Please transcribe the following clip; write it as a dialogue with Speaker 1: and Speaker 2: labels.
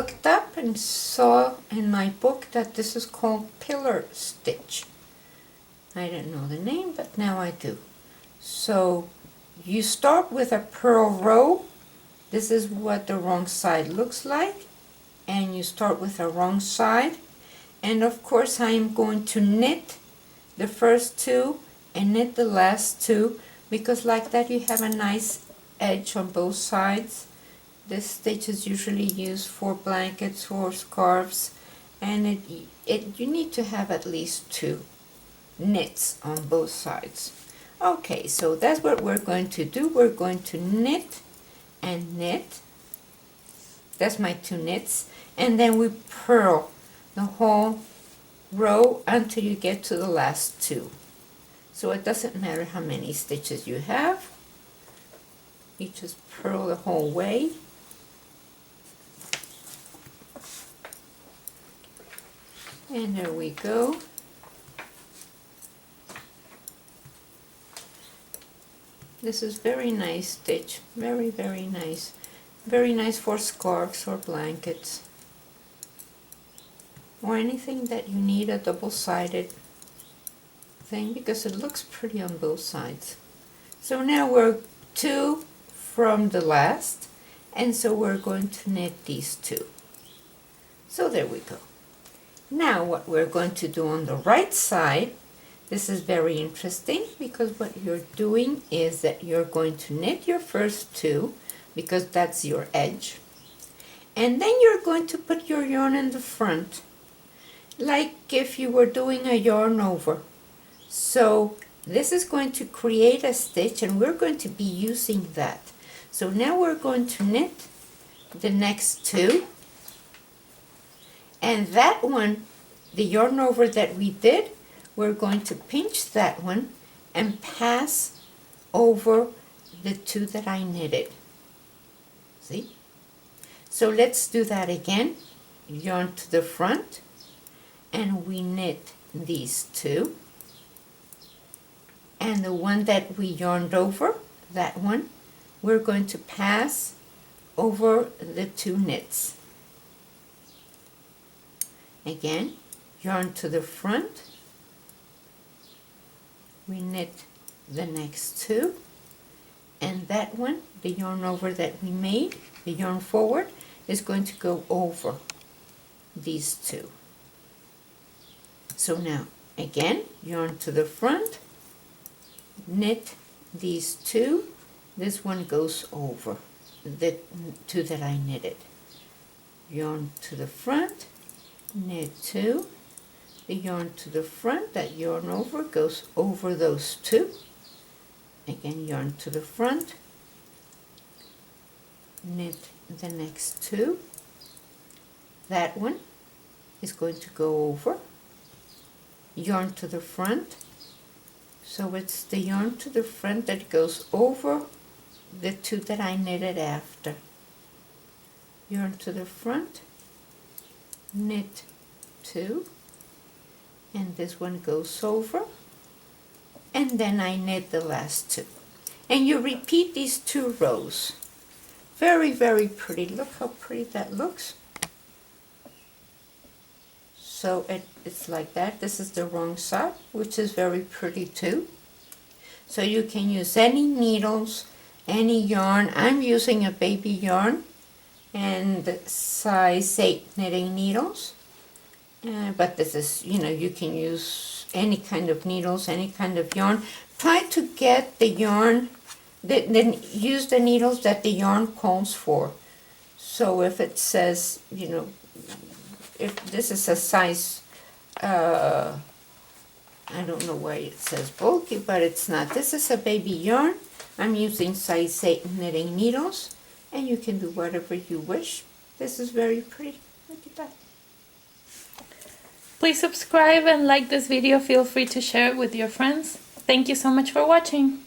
Speaker 1: looked up and saw in my book that this is called pillar stitch. I didn't know the name, but now I do. So you start with a purl row. This is what the wrong side looks like, and you start with a wrong side, and of course I am going to knit the first two and knit the last two, because like that you have a nice edge on both sides. This stitch is usually used for blankets or scarves, and you need to have at least 2 knits on both sides. Okay, so that's what we're going to do. We're going to knit and knit. That's my 2 knits, and then we purl the whole row until you get to the last 2. So it doesn't matter how many stitches you have. You just purl the whole way. And there we go. This is very nice stitch, very, very nice. Very nice for scarves or blankets, or anything that you need a double-sided thing, because it looks pretty on both sides. So now we're 2 from the last, and so we're going to knit these 2. So there we go. Now what we're going to do on the right side, this is very interesting, because what you're doing is that you're going to knit your first 2, because that's your edge, and then you're going to put your yarn in the front, like if you were doing a yarn over. So this is going to create a stitch, and we're going to be using that. So now we're going to knit the next 2, and that one, the yarn over that we did, we're going to pinch that one and pass over the 2 that I knitted. See? So let's do that again. Yarn to the front, and we knit these 2, and the one that we yarned over, that one, we're going to pass over the 2 knits. Again, yarn to the front, we knit the next 2, and that one, the yarn over that we made, the yarn forward, is going to go over these 2. So now, again, yarn to the front, knit these 2, this one goes over the 2 that I knitted. Yarn to the front, knit 2, the yarn to the front, that yarn over goes over those 2. Again, yarn to the front, knit the next 2. That one is going to go over. Yarn to the front, so it's the yarn to the front that goes over the 2 that I knitted after. Yarn to the front, knit 2, and this one goes over, and then I knit the last 2. And you repeat these 2 rows. Very, very pretty. Look how pretty that looks. So it's like that. This is the wrong side, which is very pretty too. So you can use any needles, any yarn. I'm using a baby yarn and size 8 knitting needles. But this is, you can use any kind of needles, any kind of yarn. Try to get the yarn, then use the needles that the yarn calls for. So if it says, if this is a size, I don't know why it says bulky, but it's not. This is a baby yarn. I'm using size 8 knitting needles, and you can do whatever you wish. This is very pretty. Look at that.
Speaker 2: Please subscribe and like this video. Feel free to share it with your friends. Thank you so much for watching.